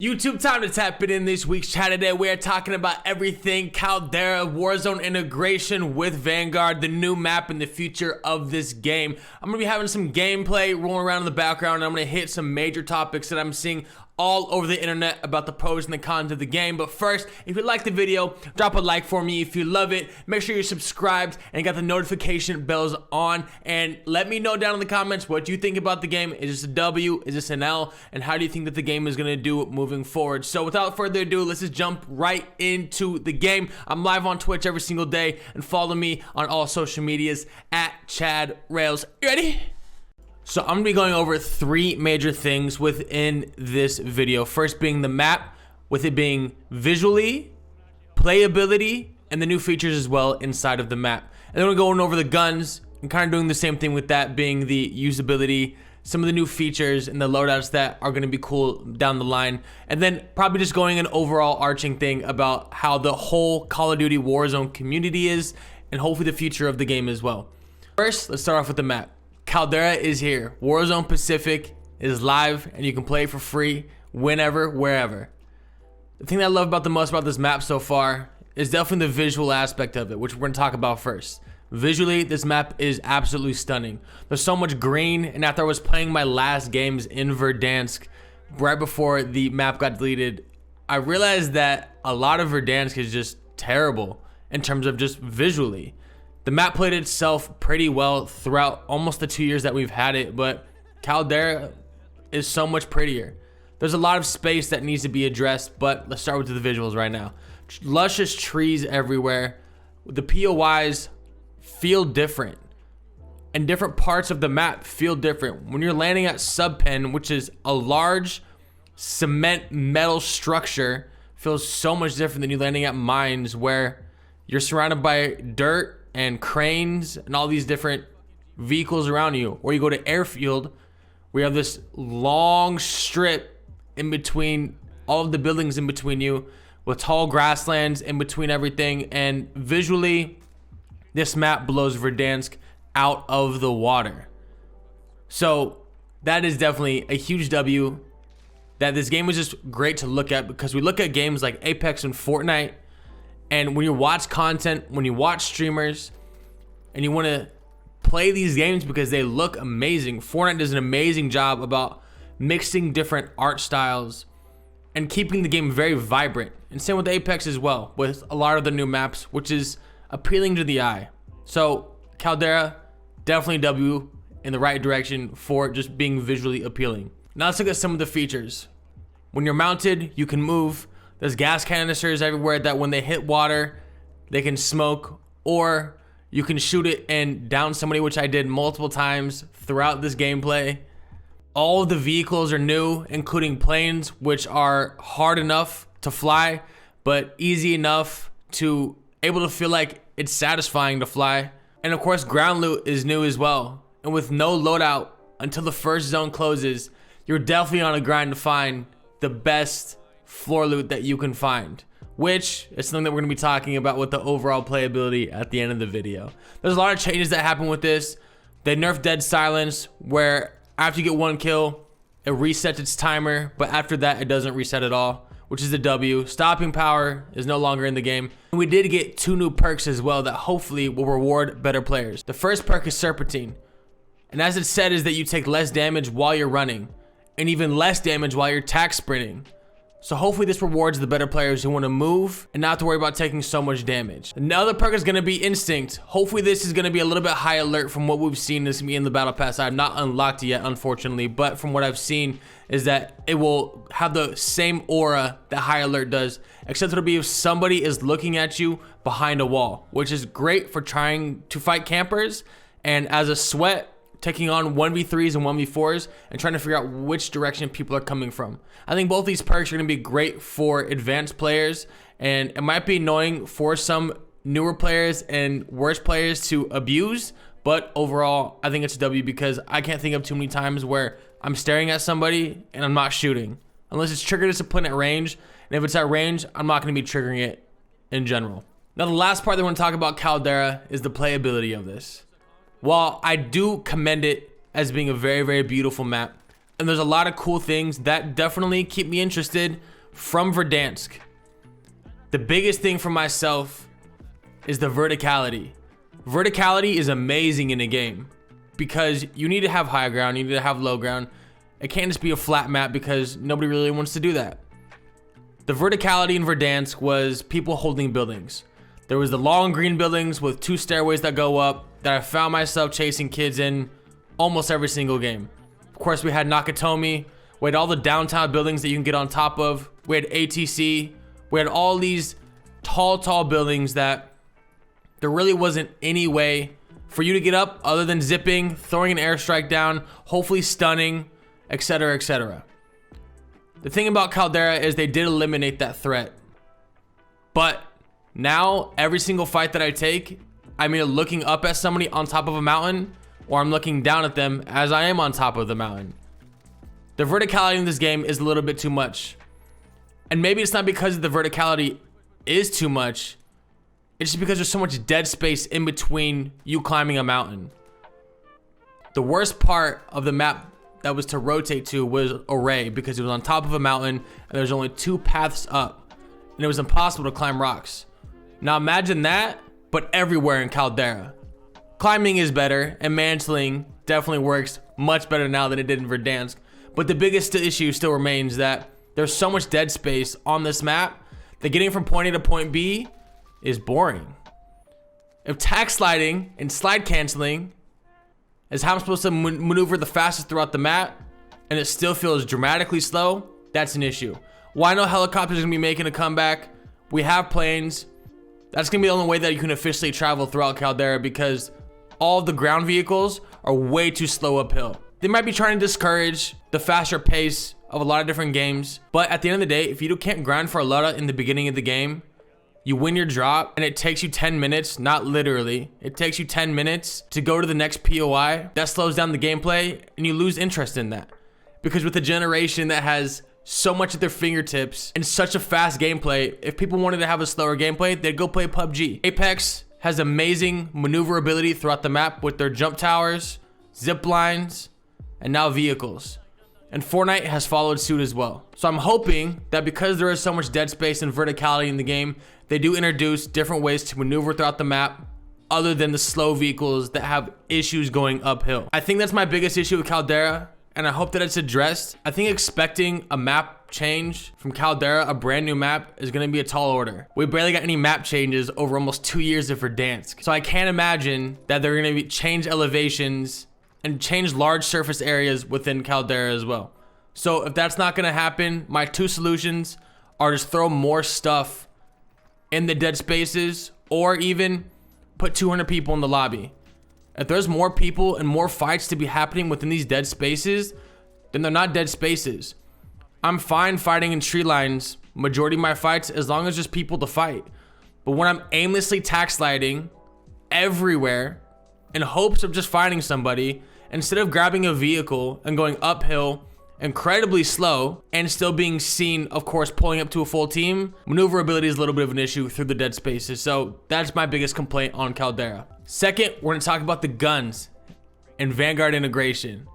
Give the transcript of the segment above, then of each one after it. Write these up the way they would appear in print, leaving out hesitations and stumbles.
YouTube, time to tap it in this week's chat. Today we are talking about everything Caldera, Warzone integration with Vanguard, the new map and the future of this game. I'm going to be having some gameplay rolling around in the background, and I'm going to hit some major topics that I'm seeing all over the internet about the pros and the cons of the game. But first, if you like the video, drop a like for me. If you love it, make sure you're subscribed and got the notification bells on, and let me know down in the comments what you think about the game. Is this a W? Is this an L? And how do you think that the game is going to do moving forward? So without further ado, let's just jump right into the game. I'm live on Twitch every single day, and follow me on all social medias at Chad Rails. You ready? So I'm gonna be going over three major things within this video. First being the map, with it being visually, playability, and the new features as well inside of the map. And then we're going over the guns and kind of doing the same thing with that, being the usability, some of the new features and the loadouts that are gonna be cool down the line. And then probably just going an overall arching thing about how the whole Call of Duty Warzone community is, and hopefully the future of the game as well. First, let's start off with the map. Caldera is here. Warzone Pacific is live, and you can play for free whenever, wherever. The thing that I love about the most about this map so far is definitely the visual aspect of it, which we're gonna talk about first. Visually, this map is absolutely stunning. There's so much green, and after I was playing my last games in Verdansk, right before the map got deleted, I realized that a lot of Verdansk is just terrible in terms of just visually. The map played itself pretty well throughout almost the 2 years that we've had it, but Caldera is so much prettier. There's a lot of space that needs to be addressed, but let's start with the visuals right now. Luscious trees everywhere. The POIs feel different, and different parts of the map feel different. When you're landing at Subpen, which is a large cement metal structure, feels so much different than you landing at mines, where you're surrounded by dirt and cranes and all these different vehicles around you. Or you go to airfield, we have this long strip in between all of the buildings in between you, with tall grasslands in between everything. And visually, this map blows Verdansk out of the water. So that is definitely a huge W. That this game was just great to look at, because we look at games like Apex and Fortnite, and when you watch content, when you watch streamers, and you want to play these games because they look amazing, Fortnite does an amazing job about mixing different art styles and keeping the game very vibrant. And same with Apex as well, with a lot of the new maps, which is appealing to the eye. So Caldera, definitely W in the right direction for just being visually appealing. Now let's look at some of the features. When you're mounted, you can move. There's gas canisters everywhere that when they hit water, they can smoke, or you can shoot it and down somebody, which I did multiple times throughout this gameplay. All of the vehicles are new, including planes, which are hard enough to fly, but easy enough to able to feel like it's satisfying to fly. And of course, ground loot is new as well. And with no loadout until the first zone closes, you're definitely on a grind to find the best floor loot that you can find, which is something that we're going to be talking about with the overall playability at the end of the video. There's a lot of changes that happen with this. They nerfed dead silence, where after you get one kill, it resets its timer, but after that, it doesn't reset at all, which is a W. Stopping power is no longer in the game. And we did get two new perks as well that hopefully will reward better players. The first perk is Serpentine, and as it said is that you take less damage while you're running, and even less damage while you're tack sprinting. So hopefully this rewards the better players who want to move and not have to worry about taking so much damage. Another perk is going to be Instinct. Hopefully this is going to be a little bit high alert from what we've seen this in the Battle Pass. I have not unlocked it yet, unfortunately, but from what I've seen is that it will have the same aura that high alert does, except it'll be if somebody is looking at you behind a wall, which is great for trying to fight campers, and as a sweat, taking on 1v3s and 1v4s and trying to figure out which direction people are coming from. I think both these perks are going to be great for advanced players, and it might be annoying for some newer players and worse players to abuse, but overall I think it's a W, because I can't think of too many times where I'm staring at somebody and I'm not shooting, unless it's trigger discipline at range, and if it's at range, I'm not going to be triggering it in general. Now the last part that I want to talk about Caldera is the playability of this. While I do commend it as being a very, very beautiful map, and there's a lot of cool things that definitely keep me interested from Verdansk. The biggest thing for myself is the verticality. Verticality is amazing in a game because you need to have high ground, you need to have low ground. It can't just be a flat map because nobody really wants to do that. The verticality in Verdansk was people holding buildings. There was the long green buildings with 2 stairways that go up that I found myself chasing kids in almost every single game. Of course, we had Nakatomi. We had all the downtown buildings that you can get on top of. We had ATC. We had all these tall buildings that there really wasn't any way for you to get up other than zipping, throwing an airstrike down, hopefully stunning, etc., etc. The thing about Caldera is they did eliminate that threat. But now, every single fight that I take, I'm either looking up at somebody on top of a mountain or I'm looking down at them as I am on top of the mountain. The verticality in this game is a little bit too much. And maybe it's not because the verticality is too much. It's just because there's so much dead space in between you climbing a mountain. The worst part of the map that was to rotate to was Array because it was on top of a mountain and there's only 2 paths up and it was impossible to climb rocks. Now imagine that, but everywhere in Caldera. Climbing is better and mantling definitely works much better now than it did in Verdansk. But the biggest issue still remains that there's so much dead space on this map that getting from point A to point B is boring. If tack sliding and slide canceling is how I'm supposed to maneuver the fastest throughout the map and it still feels dramatically slow, that's an issue. Well, I know helicopters are gonna be making a comeback. We have planes. That's gonna be the only way that you can officially travel throughout Caldera because all of the ground vehicles are way too slow uphill. They might be trying to discourage the faster pace of a lot of different games, but at the end of the day, if you can't grind for a Lutta in the beginning of the game, you win your drop and it takes you 10 minutes, not literally, it takes you 10 minutes to go to the next POI. That slows down the gameplay and you lose interest in that. Because with a generation that has so much at their fingertips and such a fast gameplay, if people wanted to have a slower gameplay, they'd go play PUBG. Apex has amazing maneuverability throughout the map with their jump towers, zip lines, and now vehicles. And Fortnite has followed suit as well. So I'm hoping that because there is so much dead space and verticality in the game, they do introduce different ways to maneuver throughout the map other than the slow vehicles that have issues going uphill. I think that's my biggest issue with Caldera, and I hope that it's addressed. I think expecting a map change from Caldera, a brand new map, is gonna be a tall order. We barely got any map changes over almost 2 years of Verdansk. So I can't imagine that they're gonna change elevations and change large surface areas within Caldera as well. So if that's not gonna happen, my 2 solutions are just throw more stuff in the dead spaces or even put 200 people in the lobby. If there's more people and more fights to be happening within these dead spaces, then they're not dead spaces. I'm fine fighting in tree lines majority of my fights as long as there's people to fight. But when I'm aimlessly tack sliding everywhere in hopes of just finding somebody, instead of grabbing a vehicle and going uphill incredibly slow and still being seen, of course, pulling up to a full team, maneuverability is a little bit of an issue through the dead spaces. So that's my biggest complaint on Caldera. Second, we're gonna talk about the guns and Vanguard integration.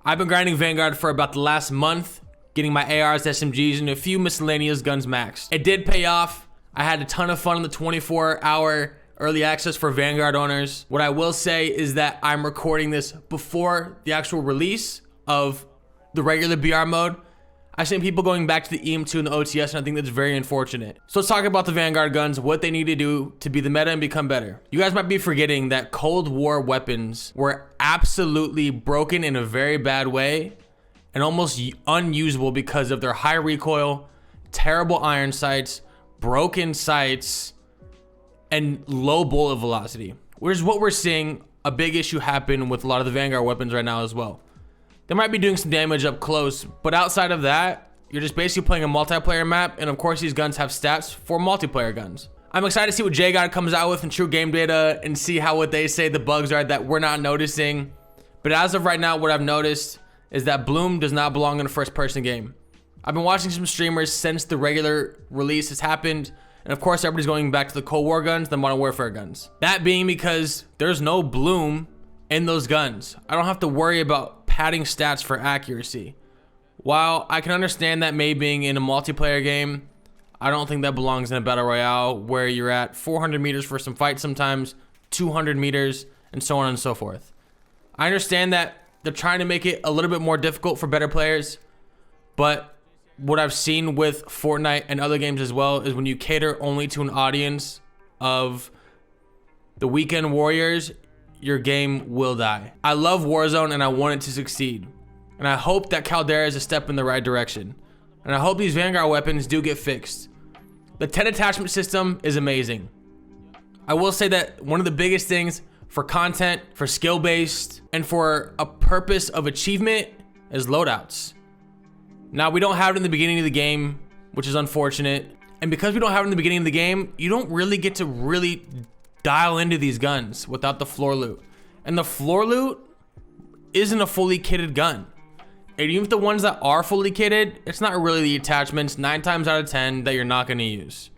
I've been grinding Vanguard for about the last month, getting my ARs, SMGs, and a few miscellaneous guns maxed. It did pay off. I had a ton of fun on the 24-hour early access for Vanguard owners. What I will say is that I'm recording this before the actual release of the regular BR mode. I've seen people going back to the EM2 and the OTS, and I think that's very unfortunate. So let's talk about the Vanguard guns, what they need to do to be the meta and become better. You guys might be forgetting that Cold War weapons were absolutely broken in a very bad way and almost unusable because of their high recoil, terrible iron sights, broken sights, and low bullet velocity, which is what we're seeing a big issue happen with a lot of the Vanguard weapons right now as well. They might be doing some damage up close, but outside of that, you're just basically playing a multiplayer map, and of course these guns have stats for multiplayer guns. I'm excited to see what JGod comes out with in true game data and see how what they say the bugs are that we're not noticing. But as of right now, what I've noticed is that Bloom does not belong in a first-person game. I've been watching some streamers since the regular release has happened, and of course everybody's going back to the Cold War guns, the Modern Warfare guns. That being because there's no Bloom in those guns. I don't have to worry about padding stats for accuracy. While I can understand that maybe being in a multiplayer game, I don't think that belongs in a battle royale where you're at 400 meters for some fights sometimes, 200 meters, and so on and so forth. I understand that they're trying to make it a little bit more difficult for better players, but what I've seen with Fortnite and other games as well is when you cater only to an audience of the weekend warriors, your game will die. I love Warzone and I want it to succeed. And I hope that Caldera is a step in the right direction. And I hope these Vanguard weapons do get fixed. The 10 attachment system is amazing. I will say that one of the biggest things for content, for skill-based, and for a purpose of achievement is loadouts. Now, we don't have it in the beginning of the game, which is unfortunate. And because we don't have it in the beginning of the game, you don't really get to really dial into these guns without the floor loot. And the floor loot isn't a fully kitted gun. And even if the ones that are fully kitted, it's not really the attachments 9 times out of 10 that you're not going to use.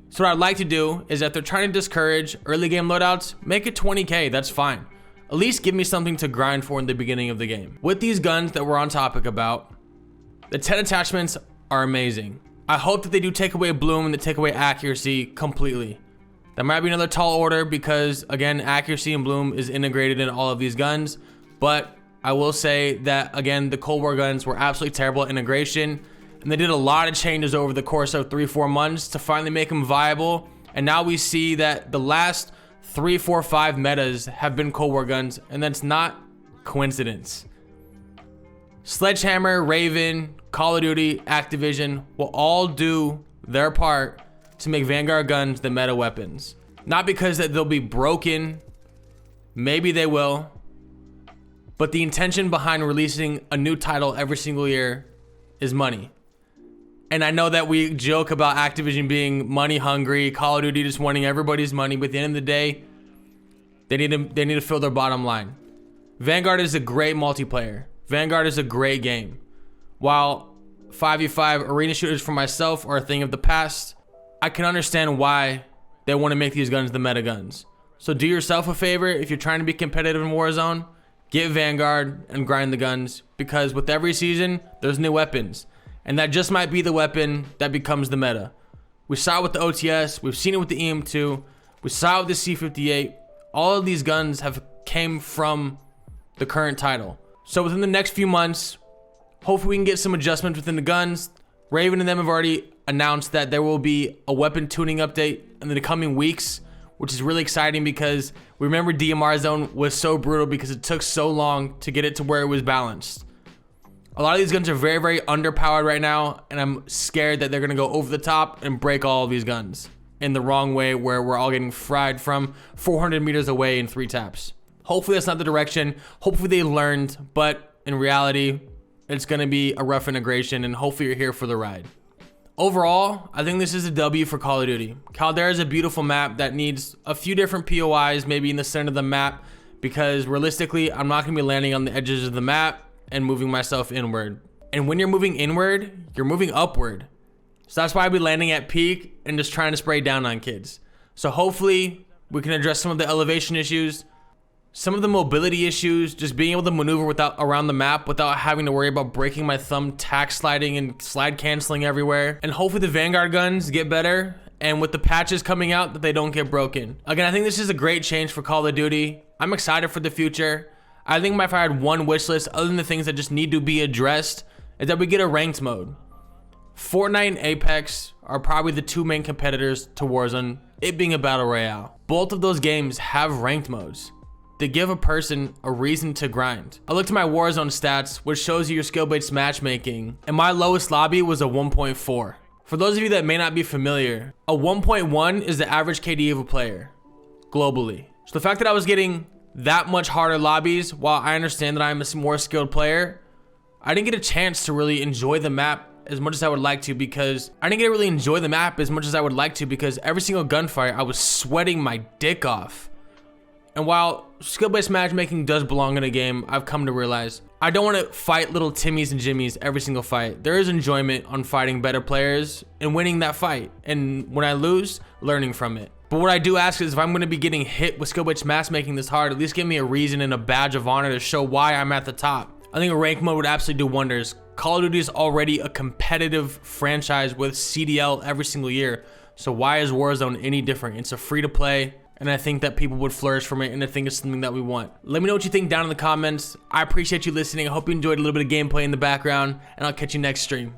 So what I'd like to do is if they're trying to discourage early game loadouts, make it 20k, that's fine. At least give me something to grind for in the beginning of the game. With these guns that we're on topic about, the 10 attachments are amazing. I hope that they do take away bloom and they take away accuracy completely. That might be another tall order because, again, accuracy and bloom is integrated in all of these guns, but I will say that, again, the Cold War guns were absolutely terrible at integration, and they did a lot of changes over the course of 3-4 months to finally make them viable. And now we see that the last 3, 4, 5 metas have been Cold War guns, and that's not coincidence. Sledgehammer, Raven, Call of Duty, Activision will all do their part to make Vanguard guns the meta weapons. Not because that they'll be broken, maybe they will, but the intention behind releasing a new title every single year is money. And I know that we joke about Activision being money hungry, Call of Duty just wanting everybody's money, but at the end of the day, they need to fill their bottom line. Vanguard is a great multiplayer. Vanguard is a great game. While 5v5 arena shooters for myself are a thing of the past, I can understand why they want to make these guns the meta guns. So do yourself a favor if you're trying to be competitive in Warzone. Get Vanguard and grind the guns, because with every season, there's new weapons. And that just might be the weapon that becomes the meta. We saw it with the OTS, we've seen it with the EM2, we saw it with the C58. All of these guns have came from the current title. So within the next few months, hopefully we can get some adjustments within the guns. Raven and them have already announced that there will be a weapon tuning update in the coming weeks, which is really exciting because we remember WARZONE was so brutal because it took so long to get it to where it was balanced. A lot of these guns are very, very underpowered right now, and I'm scared that they're going to go over the top and break all of these guns in the wrong way where we're all getting fried from 400 meters away in 3 taps. Hopefully that's not the direction. Hopefully they learned, but in reality, it's going to be a rough integration, and hopefully you're here for the ride. Overall, I think this is a W for Call of Duty. Caldera is a beautiful map that needs a few different POIs maybe in the center of the map, because realistically, I'm not going to be landing on the edges of the map and moving myself inward. And when you're moving inward, you're moving upward. So that's why I'll be landing at peak and just trying to spray down on kids. So hopefully we can address some of the elevation issues, some of the mobility issues, just being able to maneuver around the map without having to worry about breaking my thumb, tack sliding and slide canceling everywhere. And hopefully the Vanguard guns get better, and with the patches coming out, that they don't get broken. Again, I think this is a great change for Call of Duty. I'm excited for the future. I think if I had one wish list, other than the things that just need to be addressed, is that we get a ranked mode. Fortnite and Apex are probably the 2 main competitors to Warzone, it being a battle royale. Both of those games have ranked modes. They give a person a reason to grind. I looked at my Warzone stats, which shows you your skill-based matchmaking, and my lowest lobby was a 1.4. For those of you that may not be familiar, a 1.1 is the average KD of a player, globally. So the fact that I was getting that much harder lobbies, while I understand that I'm a more skilled player, I didn't get a chance to really enjoy the map as much as I would like to, because every single gunfight I was sweating my dick off. And while skill-based matchmaking does belong in a game, I've come to realize I don't want to fight little Timmies and Jimmies every single fight. There is enjoyment on fighting better players and winning that fight, and when I lose, learning from it. But what I do ask is, if I'm going to be getting hit with skill-based matchmaking this hard, at least give me a reason and a badge of honor to show why I'm at the top. I think a rank mode would absolutely do wonders. Call of Duty is already a competitive franchise with CDL every single year. So why is Warzone any different? It's a free to play, and I think that people would flourish from it, and I think it's something that we want. Let me know what you think down in the comments. I appreciate you listening. I hope you enjoyed a little bit of gameplay in the background, and I'll catch you next stream.